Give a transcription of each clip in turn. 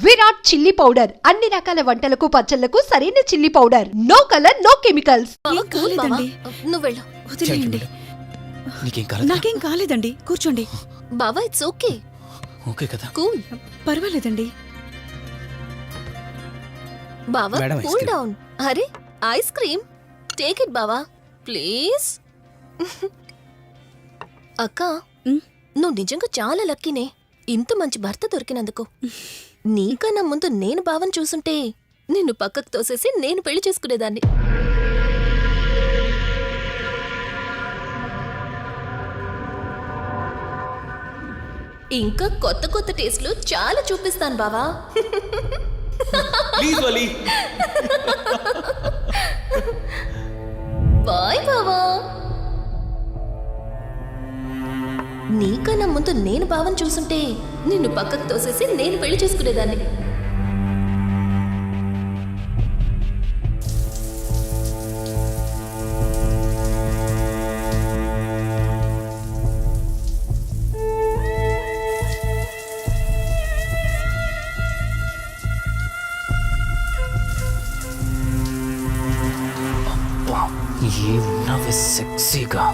Virat chilli powder అన్ని రకాల వంటలకు పచ్చళ్లకు సరైన chilli powder. No colour no chemicals. నువ్వు వెళ్ళు. వదిలేయండి. నాకేం కాలేదండి, కూర్చోండి. బావా ఇట్స్ ఓకే. ఓకే కదా? కూల్. పర్వాలేదండి. బావా కూల్ డౌన్. అరే ఐస్ క్రీమ్ టేక్ ఇట్ బావా ప్లీజ్. అక్క నువ్వు నిజంగా చాలా లక్కీనే, ఇంత మంచి భర్త దొరికినందుకు. నీకన్నా ముందు నేను బావని చూసుంటే నిన్ను పక్కకు తోసేసి నేను పెళ్లి చేసుకునేదాన్ని. ఇంకా కొత్త కొత్త టేస్ట్లు చాలా చూపిస్తాను బావా. బాయ్ బావా. నీకన్నా ముందు నేను బావని చూసుంటే నిన్ను పక్కకు తోసేసి నేను పెళ్లి చేసుకునేదాన్ని. ఏమున్నావే సెక్సీగా.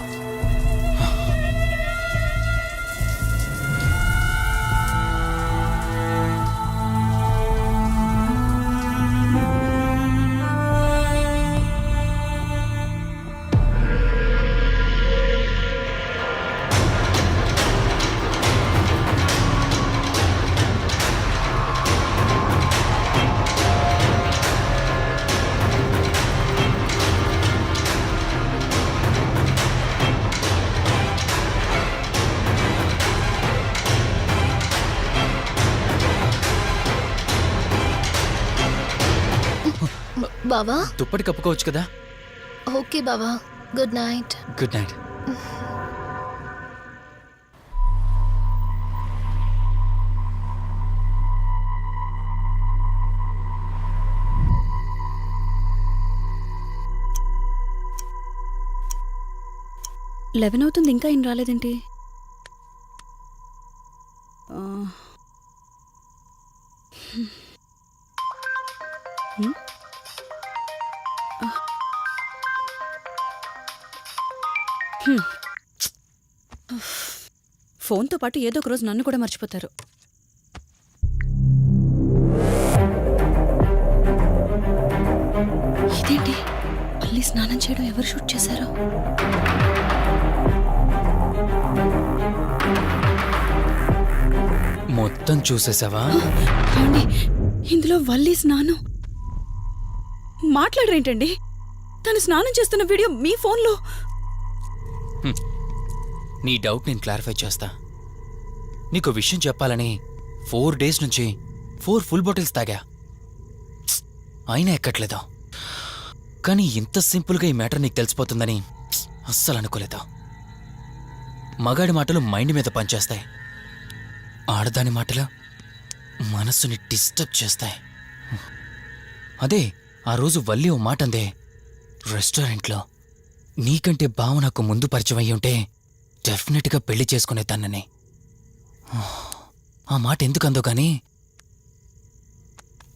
బావా దుప్పటి కప్పుకోవచ్చు కదా? ఓకే బావా, good night. Good night. Eleven అవుతుంది, ఇంకా ఏం రాలేదేంటి? ఫోన్తో పాటు ఏదో ఒక రోజు నన్ను కూడా మర్చిపోతారు. ఇదేంటి మళ్ళీ స్నానం చేయడం ఎవరు షూట్ చేశారో? మొత్తం చూసేసావా? ఇందులో వల్లి స్నానం మాట్లాడరేంటండి? తను స్నానం చేస్తున్న వీడియో మీ ఫోన్లో. నీ డౌట్ నేను క్లారిఫై చేస్తా. నీకు విషయం చెప్పాలని 4 days నుంచి 4 full bottles తాగా, అయినా ఎక్కట్లేదా? కానీ ఇంత సింపుల్గా ఈ మ్యాటర్ నీకు తెలిసిపోతుందని అస్సలు అనుకోలేదా? మగాడి మాటలు మైండ్ మీద పనిచేస్తాయి, ఆడదాని మాటలు మనస్సుని డిస్టర్బ్ చేస్తాయి. అదే ఆ రోజు వల్లి ఓ మాట అందే రెస్టారెంట్లో, నీకంటే బావ నాకు ముందు పరిచయం అయ్యి ఉంటే డెఫినెట్గా పెళ్లి చేసుకునేదాన్నని. ఆ మాట ఎందుకందో గానీ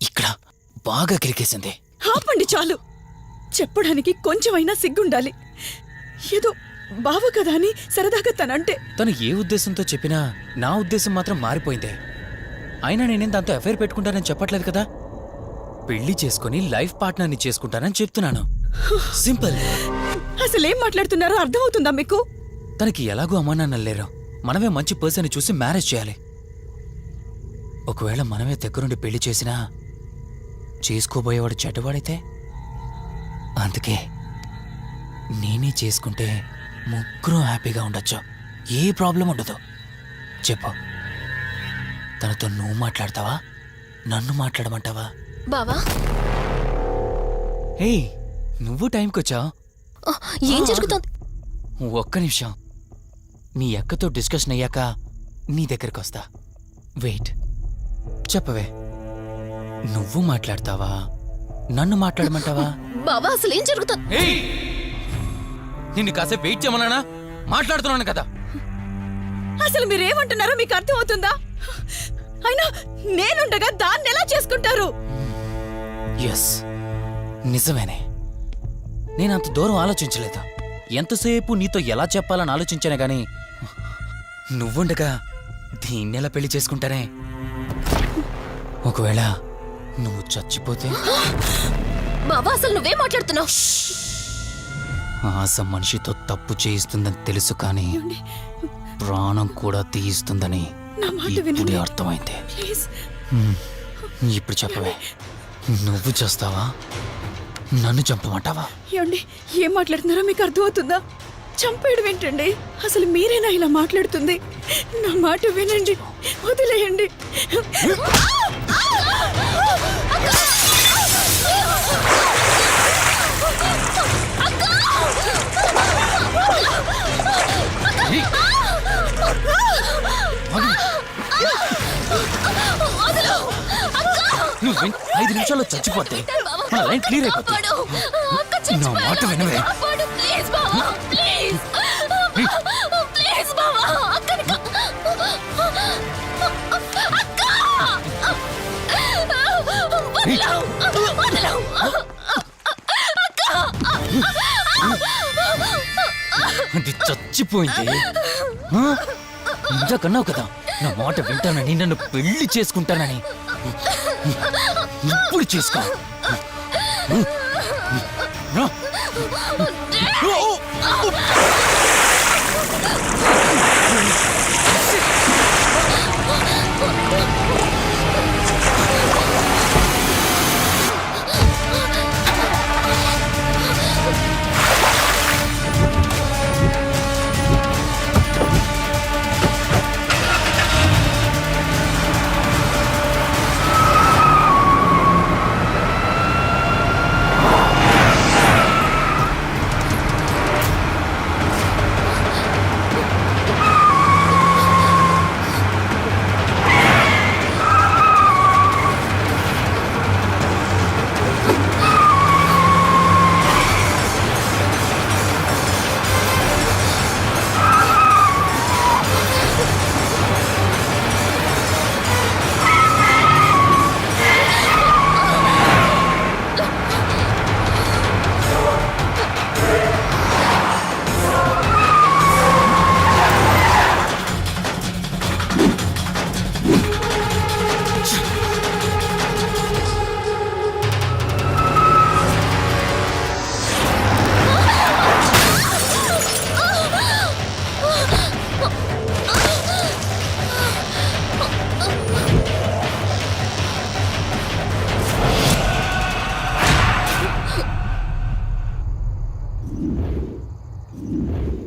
ఇక్కడ బాగా కిరికేసింది. ఆపండి చాలు. చెప్పడానికి కొంచెమైనా సిగ్గుండాలి. ఏదో బావ కదా అని సరదాగా తనంటే. తను ఏ ఉద్దేశంతో చెప్పినా నా ఉద్దేశం మాత్రం మారిపోయిందే. అయినా నేనేం దాంతో అఫైర్ పెట్టుకుంటానని చెప్పట్లేదు కదా. పెళ్లి చేసుకుని లైఫ్ పార్ట్నర్ని చేసుకుంటానని చెప్తున్నాను. సింపుల్. అసలేం మాట్లాడుతున్నారో అర్థమవుతుందా మీకు? తనకి ఎలాగూ అమ్మానాన్నలు లేరు, మనమే మంచి పర్సన్ని చూసి మ్యారేజ్ చేయాలి. ఒకవేళ మనమే దగ్గరుండి పెళ్లి చేసినా చేసుకోబోయేవాడు చెడ్డవాడైతే, అందుకే నేనే చేసుకుంటే ముగ్గురం హ్యాపీగా ఉండొచ్చు, ఏ ప్రాబ్లం ఉండదు. చెప్పు, తనతో నువ్వు మాట్లాడతావా, నన్ను మాట్లాడమంటావా? బావా హే, నువ్వు టైంకొచ్చావు. ఏం జరుగుతోంది? ఒక్క నిమిషం, నీ అక్కతో డిస్కషన్ అయ్యాక నీ దగ్గరికి వస్తా. వెయిట్, చెప్పవే, నువ్వు మాట్లాడతావా, నన్ను మాట్లాడమంటావా? బావా అసలేం జరుగుతోంది? నిన్ను కాసేపు వెయిట్ చేయమన్నానా? మాట్లాడుతున్నాను కదా. అసలు మీరేమంటున్నారో మీకు అర్థమవుతుందా? అయినా నేనుండగా దాన్ని ఎలా చేసుకుంటారు? ఎస్, నిజమేనే. నేనంత దూరం ఆలోచించలేదు. ఎంతసేపు నీతో ఎలా చెప్పాలని ఆలోచించానే గాని నువ్వుండగా దీన్నెలా పెళ్లి చేసుకుంటానే? ఒకవేళ నువ్వు చచ్చిపోతే? బావా అసలు నువ్వేం మాట్లాడుతున్నావు? ఆశ మనిషితో తప్పు చేయిస్తుందని తెలుసు కానీ ప్రాణం కూడా తీయిస్తుందని నా మాట ఇప్పుడే వినండి. అర్థమైంది. ప్లీజ్. ఇప్పుడు చెప్పవే, నువ్వు చేస్తావా, నన్ను చంపమంటావా? ఏమండి, ఏం మాట్లాడుతున్నారో మీకు అర్థమవుతుందా? చంపేయడం ఏంటండి? అసలు మీరేనా ఇలా మాట్లాడుతుంది? నా మాట వినండి, వదిలేయండి. ఏయ్! నువ్వు 5 నిమిషాల్లో చచ్చిపోతే మన లైన్ క్లియర్ అయిపోతుంది. నా మాట వినవే. అది చచ్చిపోయింది. ఇంతకన్నావు కదా నా మాట వింటానని, నన్ను పెళ్లి చేసుకుంటానని. ఇప్పుడు చేసుకో.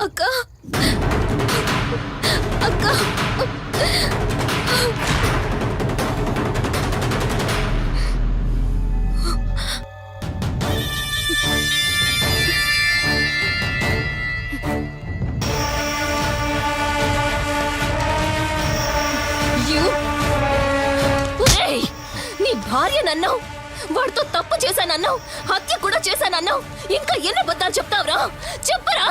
అక్క అక్క నీ భార్య నన్నావు, వాడితో తప్పు చేశానన్నావు, హత్య కూడా చేశానన్నావు. ఇంకా ఎన్ని అబద్ధాలు చెప్తావురా? చెప్పరా?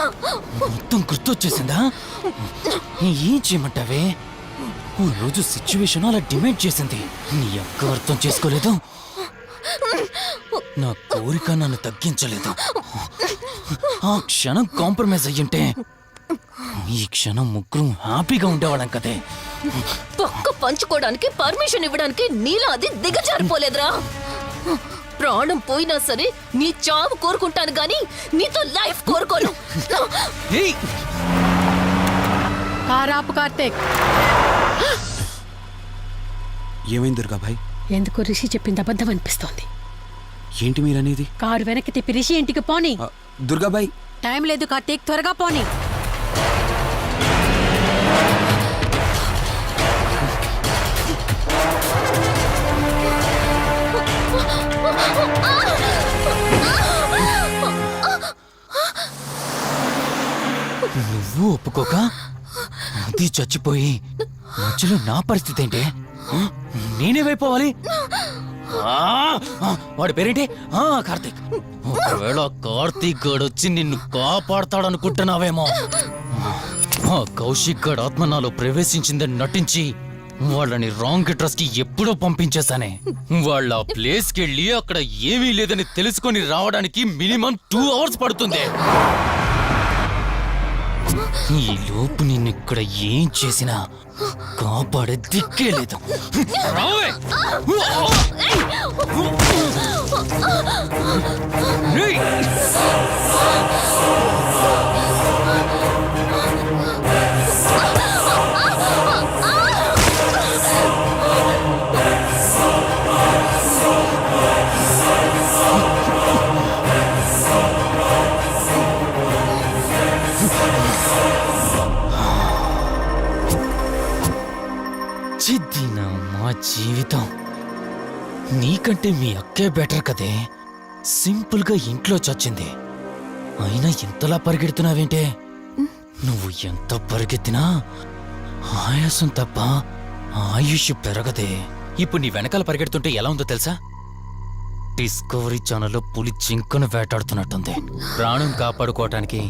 మొత్తం గుర్తొచ్చేసిందా? ఏం చేయమంటావే? ఓ రోజు సిచ్యువేషన్ అలా డిమాండ్ చేసింది. నీ అక్క అర్థం చేసుకోలేదు. నా కోరిక నన్ను తగ్గించలేదు. ఆ క్షణం కాంప్రమైజ్ అయ్యుంటే ఈ క్షణం ముగ్గురు హ్యాపీగా ఉండేవాళ్ళం కదే. పక్క పంచుకోవడానికి పర్మిషన్ ఇవ్వడానికి నీలా అది దిగజారిపోలేదురా. ప్రాణం పోయినా సరే నీ చావు కోరుకుంటాను గాని నీతో లైఫ్ కోరుకోను. ఏయ్! కారాపు కార్తీక్, ఏమైంది దుర్గాభాయ్? ఎందుకు రిషి చెప్పింది అబద్ధం అనిపిస్తోంది. ఏంటి మీరనేది? కారు వెనక్కి తిప్పి రిషి ఇంటికి పోని. దుర్గాభాయ్, టైం లేదు కార్తీక్, త్వరగా పోని. నువ్వు ఒప్పుకోక అది చచ్చిపోయి మధ్యలో నా పరిస్థితి ఏంటి? నేనేమైపోవాలి? వాడి పేరేంటి? కార్తీక్. ఒకవేళ కార్తీక్ గడ్ వచ్చి నిన్ను కాపాడతాడనుకుంటున్నావేమో. ఆ కౌశిక్ గడ్ ఆత్మ నాలో ప్రవేశించిందని నటించి వాళ్ళని రాంగ్ అడ్రస్ కి ఎప్పుడో పంపించేశానే. వాళ్ళ ఆ ప్లేస్ కి వెళ్ళి అక్కడ ఏమీ లేదని తెలుసుకొని రావడానికి మినిమం 2 hours పడుతుంది. ఈ లోపు నిన్నిక్కడ ఏం చేసినా కాపాడే దిక్కే లేదు. రావే! ఏయ్! చిద్దినా మా జీవితం. నీకంటే మీ అక్కే బెటర్ కదే. సింపుల్ గా ఇంట్లో చచ్చింది. అయినా ఇంతలా పరిగెడుతున్నావేంటే? నువ్వు ఎంత పరిగెత్తినా ఆయాసం తప్ప ఆయుష్ పెరగదే. ఇప్పుడు నీ వెనకాల పరిగెడుతుంటే ఎలా ఉందో తెలుసా? డిస్కవరీ ఛానల్లో పులి జింకను వేటాడుతున్నట్టుంది. ప్రాణం కాపాడుకోవటానికి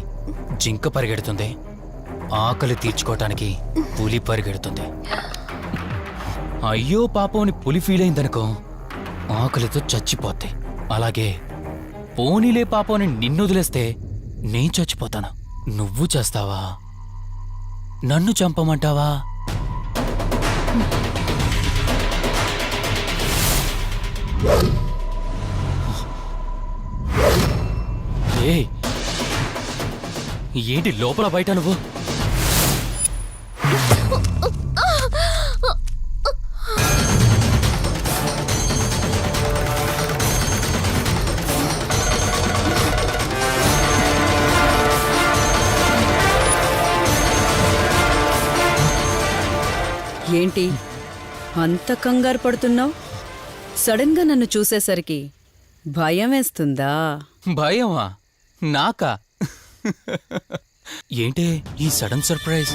జింక పరిగెడుతుంది, ఆకలి తీర్చుకోవటానికి పులి పరిగెడుతుంది. అయ్యో పాపం అని పులి ఫీల్ అయిందనుకో, ఆకలితో చచ్చిపోద్ది. అలాగే పోనీలే పాపం అని నిన్ను వదిలేస్తే నేను చచ్చిపోతాను. నువ్వు చేస్తావా? నన్ను చంపమంటావా? ఏయ్, ఏంటి లోపల బయట నువ్వు? ఏంటి అంత కంగారు పడుతున్నావు? సడన్ గా నన్ను చూసేసరికి భయం వేస్తుందా? భయమా? నాకా? ఏంటే ఈ సడన్ సర్ప్రైజ్?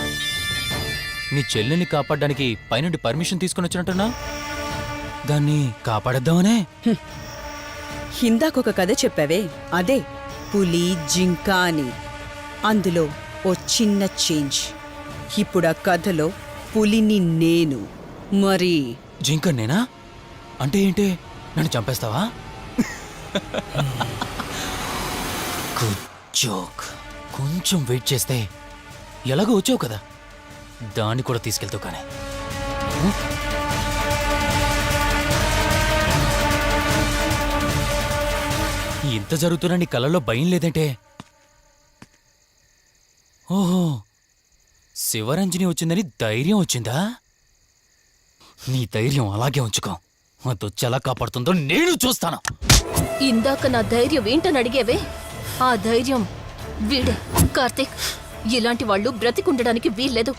నీ చెల్లెల్ని కాపాడడానికి పైనుండి పర్మిషన్ తీసుకుని వచ్చినట్టున్నా? దాన్ని కాపాడేద్దామనే? ఇందాకొక కథ చెప్పావే, అదే పులి జింక అని. అందులో ఓ చిన్న చేంజ్. ఇప్పుడు ఆ కథలో పులిని నేను. మరి జింక నేనా? అంటే ఏంటి? నన్ను చంపేస్తావా? Good joke. కొంచెం వెయిట్ చేస్తే ఎలాగో వచ్చావు కదా, దాన్ని కూడా తీసుకెళ్తావు. కానీ ఇంత జరుగుతున్నా నీ కళ్ళల్లో భయం లేదంటే? ఓహో, శివరంజని వచ్చిందని ధైర్యం వచ్చిందా? నీ ధైర్యం అలాగే ఉంచుకో. అదొచ్చి ఎలా కాపాడుతుందో నేను చూస్తాను. ఇందాక నా ధైర్యం ఏంటని అడిగేవే, ఆ ధైర్యం వీడే. కార్తీక్, ఇలాంటి వాళ్ళు బ్రతికుండడానికి వీల్లేదు.